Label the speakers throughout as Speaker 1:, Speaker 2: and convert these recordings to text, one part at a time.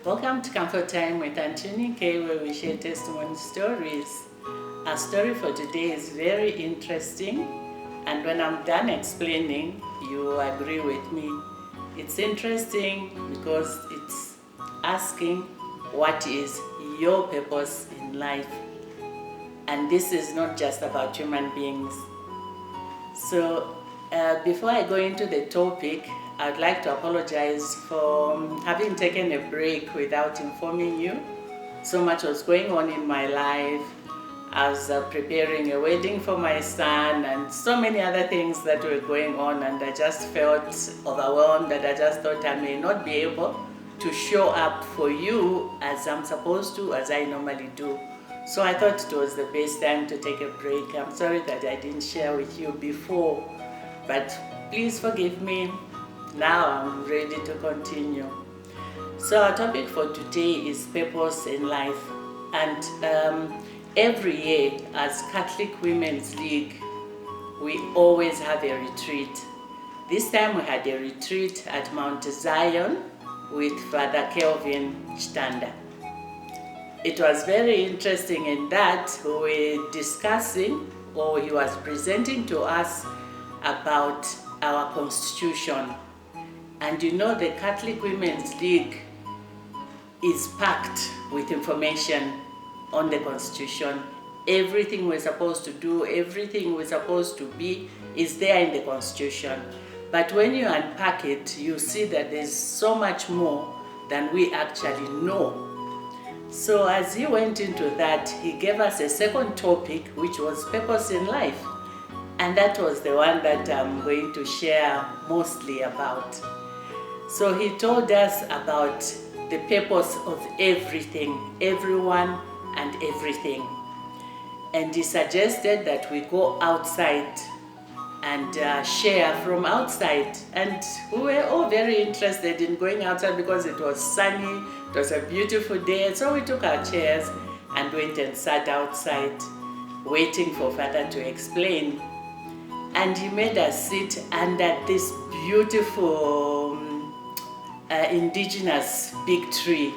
Speaker 1: Welcome to Comfort Time with Aunty Yunike, where we share testimony stories. Our story for today is very interesting, and when I'm done explaining, you will agree with me. It's interesting because it's asking what is your purpose in life. And this is not just about human beings. So before I go into the topic, I'd like to apologize for having taken a break without informing you. So much was going on in my life. I was preparing a wedding for my son and so many other things that were going on, and I just felt overwhelmed that I just thought I may not be able to show up for you as I'm supposed to, as I normally do. So I thought it was the best time to take a break. I'm sorry that I didn't share with you before, but please forgive me. Now I'm ready to continue. So our topic for today is purpose in life. And every year as Catholic Women's League, we always have a retreat. This time we had a retreat at Mount Zion with Father Kelvin Chitanda. It was very interesting in that we were discussing, or he was presenting to us about our constitution. And you know, the Catholic Women's League is packed with information on the constitution. Everything we're supposed to do, everything we're supposed to be is there in the constitution. But when you unpack it, you see that there's so much more than we actually know. So as he went into that, he gave us a second topic, which was purpose in life. And that was the one that I'm going to share mostly about. So he told us about the purpose of everything, everyone and everything. And he suggested that we go outside and share from outside. And we were all very interested in going outside because it was sunny, it was a beautiful day. So we took our chairs and went and sat outside, waiting for Father to explain. And he made us sit under this beautiful indigenous big tree.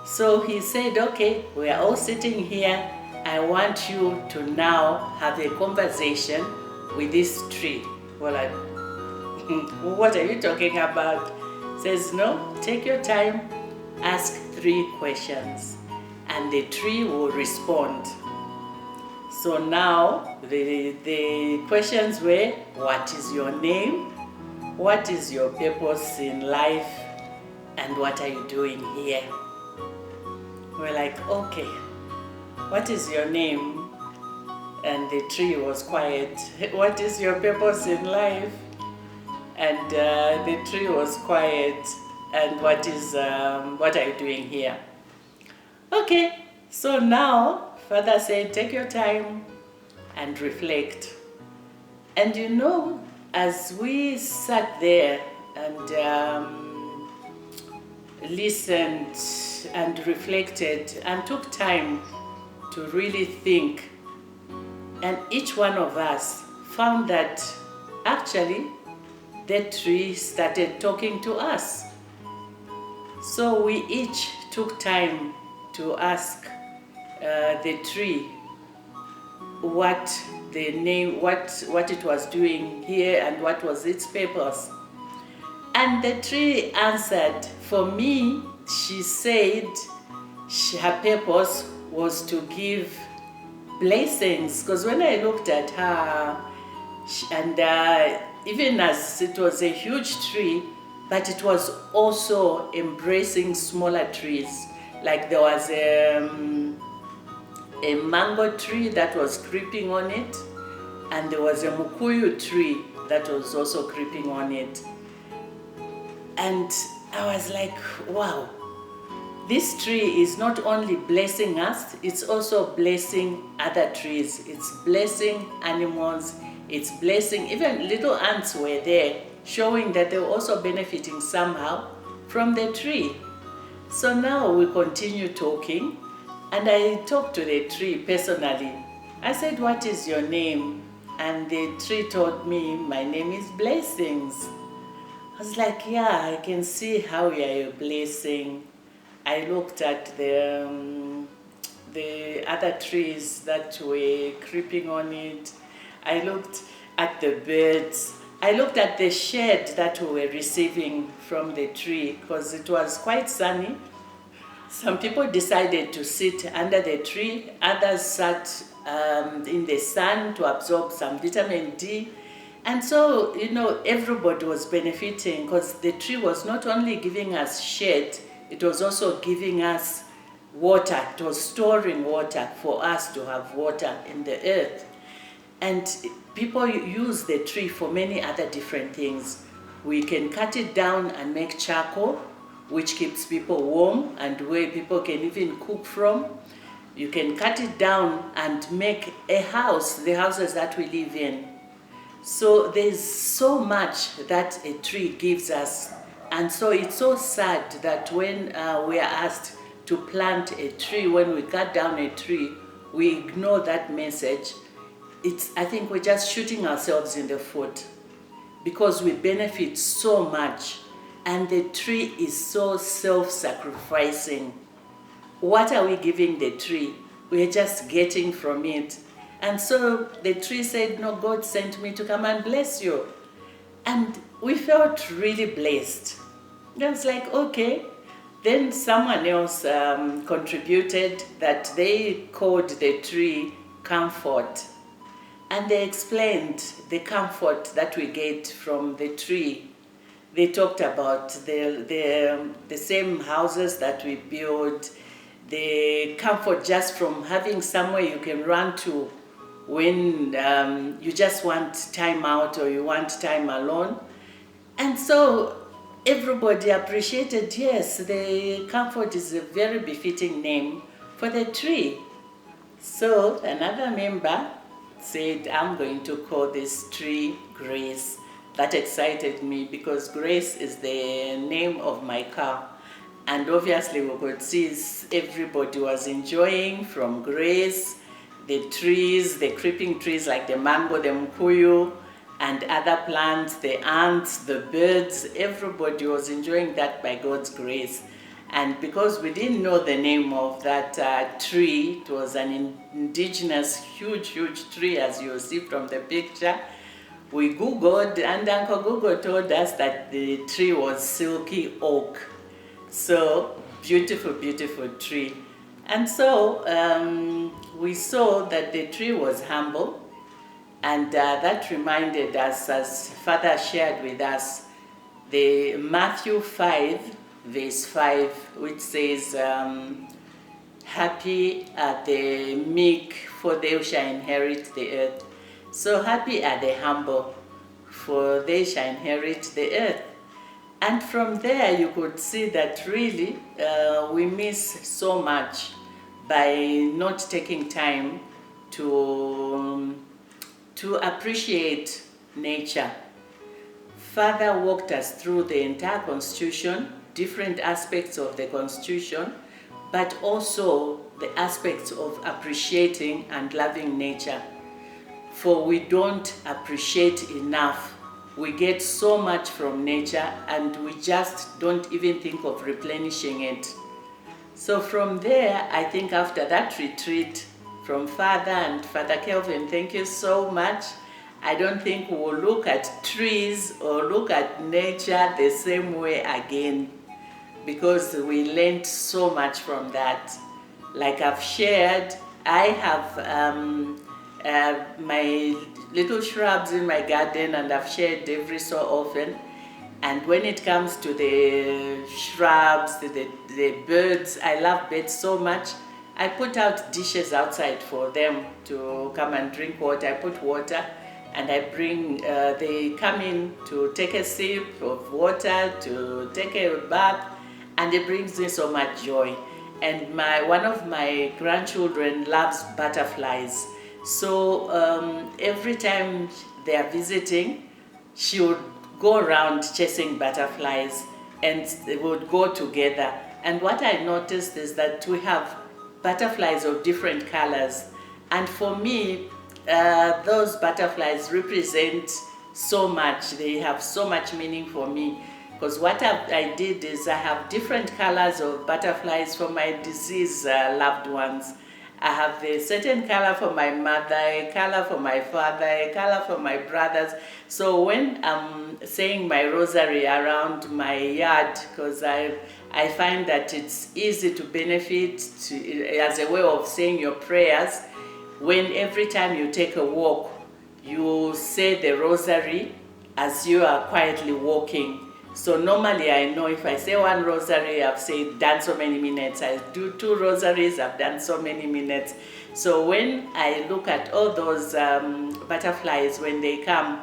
Speaker 1: So he said, okay, we are all sitting here. I want you to now have a conversation with this tree. Well, what are you talking about? Says, no, take your time, ask 3 questions, and the tree will respond. So now the questions were, what is your name? What is your purpose in life? And what are you doing here? We're like, okay, what is your name? And the tree was quiet. What is your purpose in life? And the tree was quiet. And what are you doing here? Okay, so now Father said, take your time and reflect. And you know, as we sat there and listened and reflected and took time to really think, and each one of us found that actually that tree started talking to us. So we each took time to ask the tree what the name, what it was doing here and what was its purpose. And the tree answered. For me, she said her purpose was to give blessings, because when I looked at her, and even as it was a huge tree, but it was also embracing smaller trees. Like there was a mango tree that was creeping on it, and there was a mukuyu tree that was also creeping on it. And I was like, wow, this tree is not only blessing us, it's also blessing other trees. It's blessing animals, it's blessing, even little ants were there, showing that they were also benefiting somehow from the tree. So now we continue talking, and I talked to the tree personally. I said, what is your name? And the tree told me, my name is Blessings. I was like, yeah, I can see how you are a blessing. I looked at the other trees that were creeping on it. I looked at the birds. I looked at the shade that we were receiving from the tree because it was quite sunny. Some people decided to sit under the tree. Others sat in the sun to absorb some vitamin D. And so, everybody was benefiting because the tree was not only giving us shade, it was also giving us water. It was storing water for us to have water in the earth. And people use the tree for many other different things. We can cut it down and make charcoal, which keeps people warm and where people can even cook from. You can cut it down and make a house, the houses that we live in. So there's so much that a tree gives us. And so it's so sad that when we are asked to plant a tree, when we cut down a tree, we ignore that message. I think we're just shooting ourselves in the foot because we benefit so much and the tree is so self-sacrificing. What are we giving the tree? We're just getting from it. And so the tree said, no, God sent me to come and bless you. And we felt really blessed. I was like, okay. Then someone else contributed that they called the tree comfort. And they explained the comfort that we get from the tree. They talked about the same houses that we build, the comfort just from having somewhere you can run to when you just want time out or you want time alone. And so everybody appreciated, yes, the comfort is a very befitting name for the tree. So another member said, I'm going to call this tree Grace. That excited me because Grace is the name of my car. And obviously we could see everybody was enjoying from Grace, the trees, the creeping trees like the mango, the mkuyu, and other plants, the ants, the birds. Everybody was enjoying that by God's grace. And because we didn't know the name of that tree, it was an indigenous, huge, huge tree, as you'll see from the picture. We Googled, and Uncle Google told us that the tree was silky oak. So, beautiful, beautiful tree. And so, we saw that the tree was humble, and that reminded us, as Father shared with us, the Matthew 5, verse 5, which says, happy are the meek, for they shall inherit the earth. So happy are the humble, for they shall inherit the earth. And from there you could see that really we miss so much by not taking time to appreciate nature. Father walked us through the entire Constitution, different aspects of the Constitution, but also the aspects of appreciating and loving nature. For we don't appreciate enough. We get so much from nature and we just don't even think of replenishing it. So from there, I think after that retreat from Father and Father Kelvin, thank you so much. I don't think we'll look at trees or look at nature the same way again, because we learned so much from that. Like I've shared, I have my little shrubs in my garden, and I've shared every so often. And when it comes to the shrubs, the birds, I love birds so much. I put out dishes outside for them to come and drink water. I put water and I bring, they come in to take a sip of water, to take a bath, and it brings me so much joy. And one of my grandchildren loves butterflies. So every time they are visiting, she would go around chasing butterflies and they would go together. And what I noticed is that we have butterflies of different colors. And for me, those butterflies represent so much. They have so much meaning for me. Because what I did is I have different colors of butterflies for my deceased loved ones. I have a certain color for my mother, a color for my father, a color for my brothers. So when I'm saying my rosary around my yard, because I find that it's easy to benefit as a way of saying your prayers, when every time you take a walk, you say the rosary as you are quietly walking. So normally I know if I say one rosary, I've done so many minutes. I do 2 rosaries, I've done so many minutes. So when I look at all those butterflies, when they come,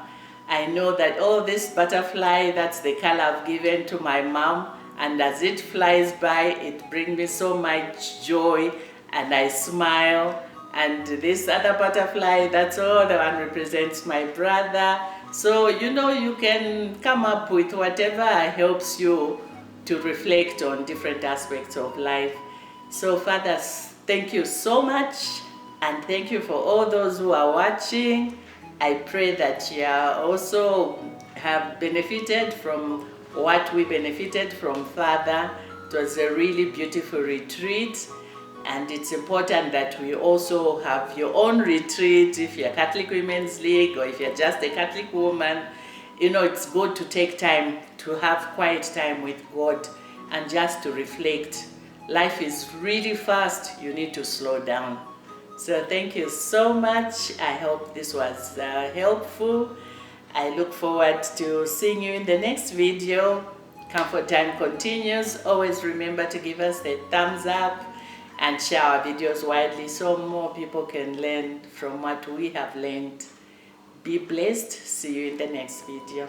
Speaker 1: I know that, oh, this butterfly, that's the color I've given to my mom. And as it flies by, it brings me so much joy, and I smile. And this other butterfly, that's all the one represents my brother. So, you can come up with whatever helps you to reflect on different aspects of life. So, fathers, thank you so much, and thank you for all those who are watching. I pray that you also have benefited from what we benefited from Father. It was a really beautiful retreat. And it's important that we also have your own retreat. If you're Catholic Women's League, or if you're just a Catholic woman, it's good to take time to have quiet time with God and just to reflect. Life is really fast. You need to slow down. So thank you so much. I hope this was helpful. I look forward to seeing you in the next video. Comfort Time continues. Always remember to give us the thumbs up and share our videos widely so more people can learn from what we have learned. Be blessed. See you in the next video.